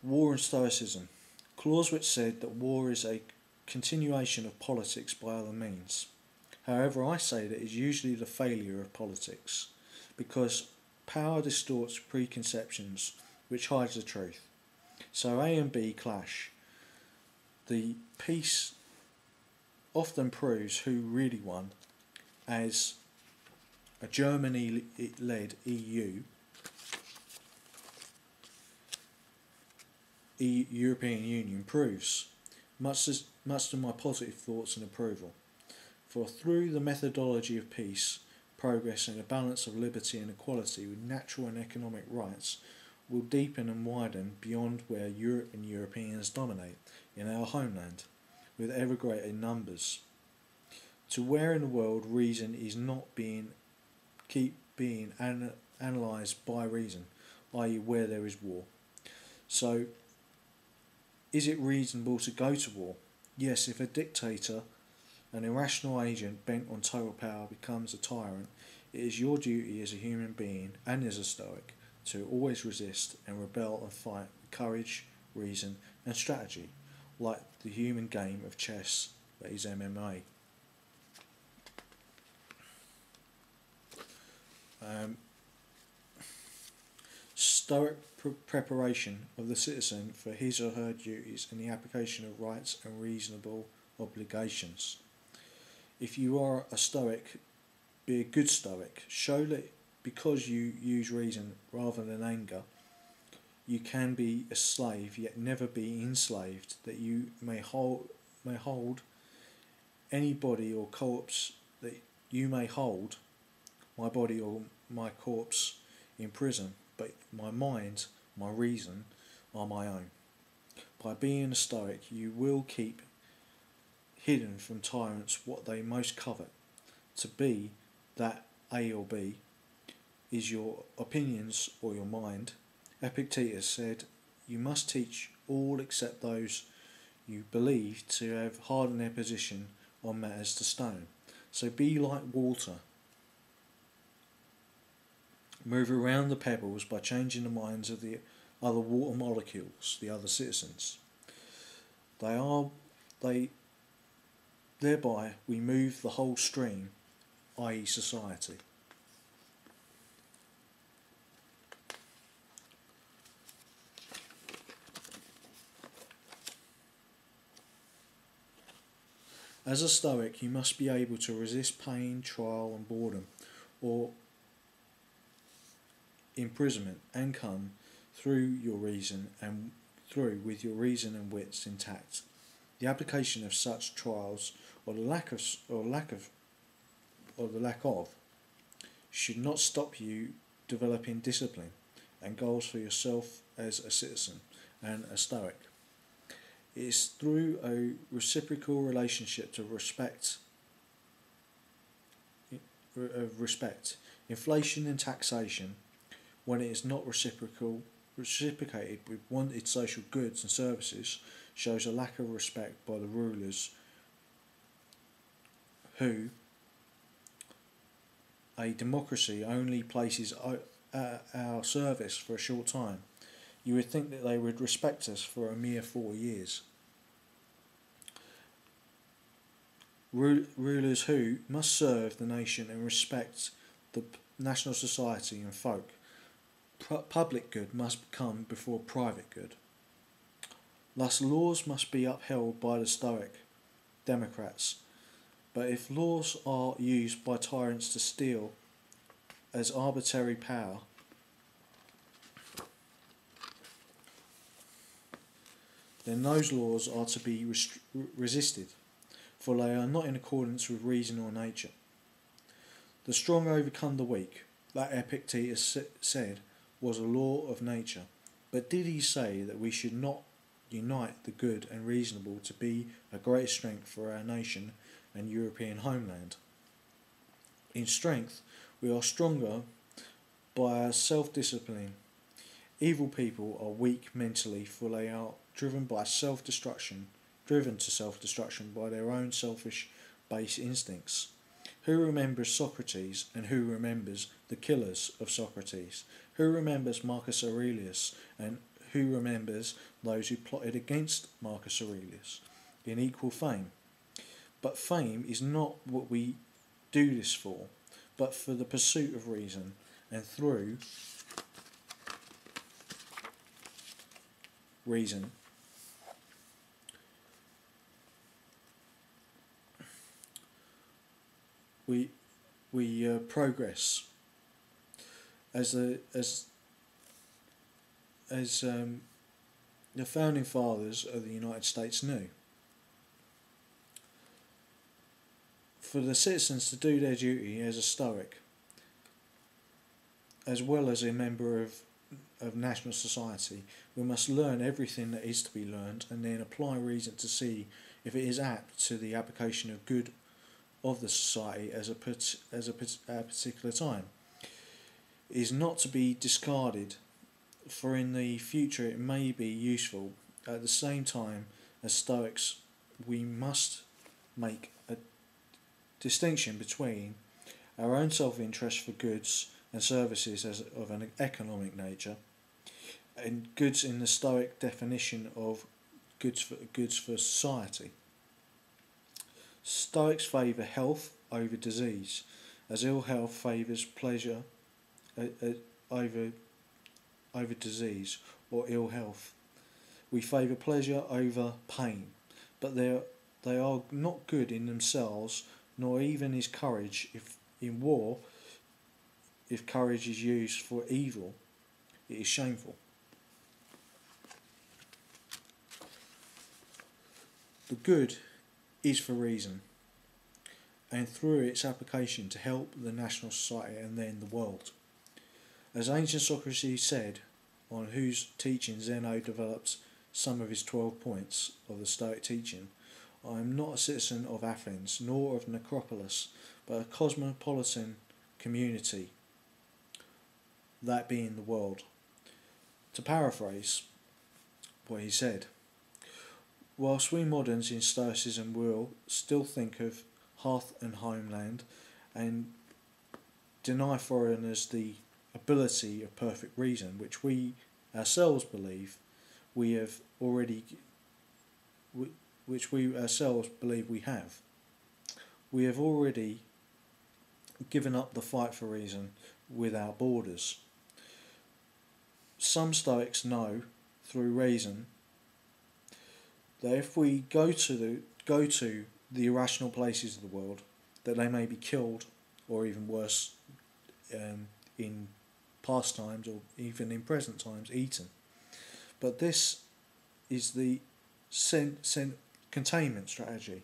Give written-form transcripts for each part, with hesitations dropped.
War and Stoicism. Clausewitz said that war is a continuation of politics by other means. However, I say that it's usually the failure of politics, because power distorts preconceptions, which hides the truth. So A and B clash. The peace often proves who really won, as a Germany-led European Union proves, much to my positive thoughts and approval. For through the methodology of peace, progress and a balance of liberty and equality with natural and economic rights will deepen and widen beyond where Europe and Europeans dominate in our homeland, with ever greater numbers, to where in the world reason is not being analysed by reason, i.e. where there is war. So, is it reasonable to go to war? Yes, if a dictator, an irrational agent bent on total power, becomes a tyrant, it is your duty as a human being and as a Stoic to always resist and rebel and fight with courage, reason and strategy, like the human game of chess that is MMA. Stoic preparation of the citizen for his or her duties and the application of rights and reasonable obligations. If you are a Stoic, be a good Stoic. Show that because you use reason rather than anger, you can be a slave yet never be enslaved, that you may hold any body or corpse, that you may hold my body or my corpse in prison, but my mind, my reason are my own. By being a Stoic, you will keep hidden from tyrants what they most covet. To be that A or B is your opinions or your mind. Epictetus said, you must teach all except those you believe to have hardened their position on matters to stone. So be like water. Move around the pebbles by changing the minds of the other water molecules, the other citizens. Thereby we move the whole stream, i.e. society. As a Stoic, you must be able to resist pain, trial and boredom, or imprisonment, and come through your reason and through with your reason and wits intact. The application of such trials, or the lack of should not stop you developing discipline and goals for yourself as a citizen and a Stoic. It is through a reciprocal relationship to respect. Inflation and taxation, when it is not reciprocated with wanted social goods and services, shows a lack of respect by the rulers who a democracy only places at our service for a short time. You would think that they would respect us for a mere 4 years. Rulers who must serve the nation and respect the national society and folk. Public good must come before private good. Thus laws must be upheld by the Stoic democrats. But if laws are used by tyrants to steal as arbitrary power, then those laws are to be resisted, for they are not in accordance with reason or nature. The strong overcome the weak, that Epictetus said was a law of nature. But did he say that we should not unite the good and reasonable to be a great strength for our nation and European homeland? In strength, we are stronger by our self-discipline. Evil people are weak mentally, for they are driven to self-destruction by their own selfish, base instincts. Who remembers Socrates, and who remembers the killers of Socrates? Who remembers Marcus Aurelius, and who remembers those who plotted against Marcus Aurelius in equal fame? But fame is not what we do this for, but for the pursuit of reason, and through reason we progress as the founding fathers of the United States knew. For the citizens to do their duty as a Stoic, as well as a member of national society, we must learn everything that is to be learned and then apply reason to see if it is apt to the application of good of the society at a particular time. It is not to be discarded, for in the future it may be useful. At the same time, as Stoics, we must make a distinction between our own self-interest for goods and services as of an economic nature, and goods in the Stoic definition of goods for society. Stoics favour health over disease, as ill health favours pleasure over disease or ill health. We favour pleasure over pain, but they are not good in themselves, nor even is courage. If in war, if courage is used for evil, it is shameful. The good is for reason, and through its application to help the national society and then the world. As ancient Socrates said, on whose teaching Zeno developed some of his 12 points of the Stoic teaching, I am not a citizen of Athens, nor of Necropolis, but a cosmopolitan community, that being the world. To paraphrase what he said, whilst we moderns in Stoicism will still think of hearth and homeland and deny foreigners the ability of perfect reason, which we ourselves believe we have already, which we ourselves believe we have. We have already given up the fight for reason with our borders. Some Stoics know through reason that if we go to the irrational places of the world, that they may be killed, or even worse, in past times or even in present times, eaten. But this is the containment strategy.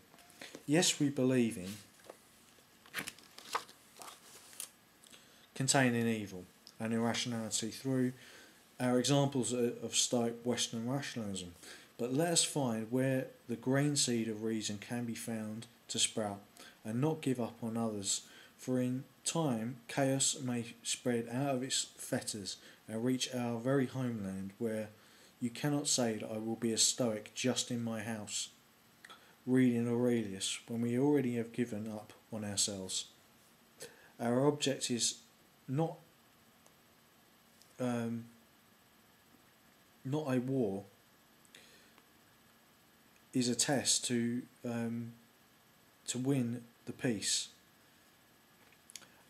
Yes, we believe in containing evil and irrationality through our examples of Stoic Western rationalism, but let us find where the grain seed of reason can be found to sprout, and not give up on others, for in time chaos may spread out of its fetters and reach our very homeland, where you cannot say that I will be a Stoic just in my house, reading Aurelius, when we already have given up on ourselves. Our object is not a war, is a test to win the peace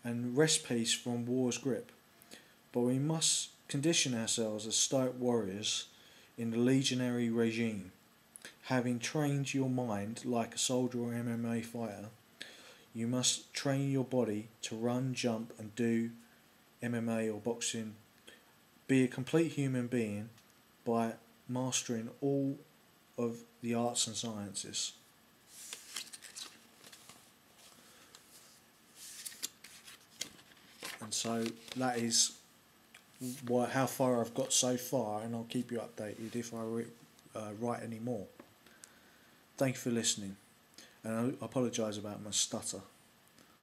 and wrest peace from war's grip. But we must condition ourselves as Stoic warriors in the legionary regime. Having trained your mind like a soldier or MMA fighter, you must train your body to run, jump and do MMA or boxing. Be a complete human being by mastering all of the arts and sciences. And so that is how far I've got so far, and I'll keep you updated if I write any more. Thank you for listening, and I apologise about my stutter.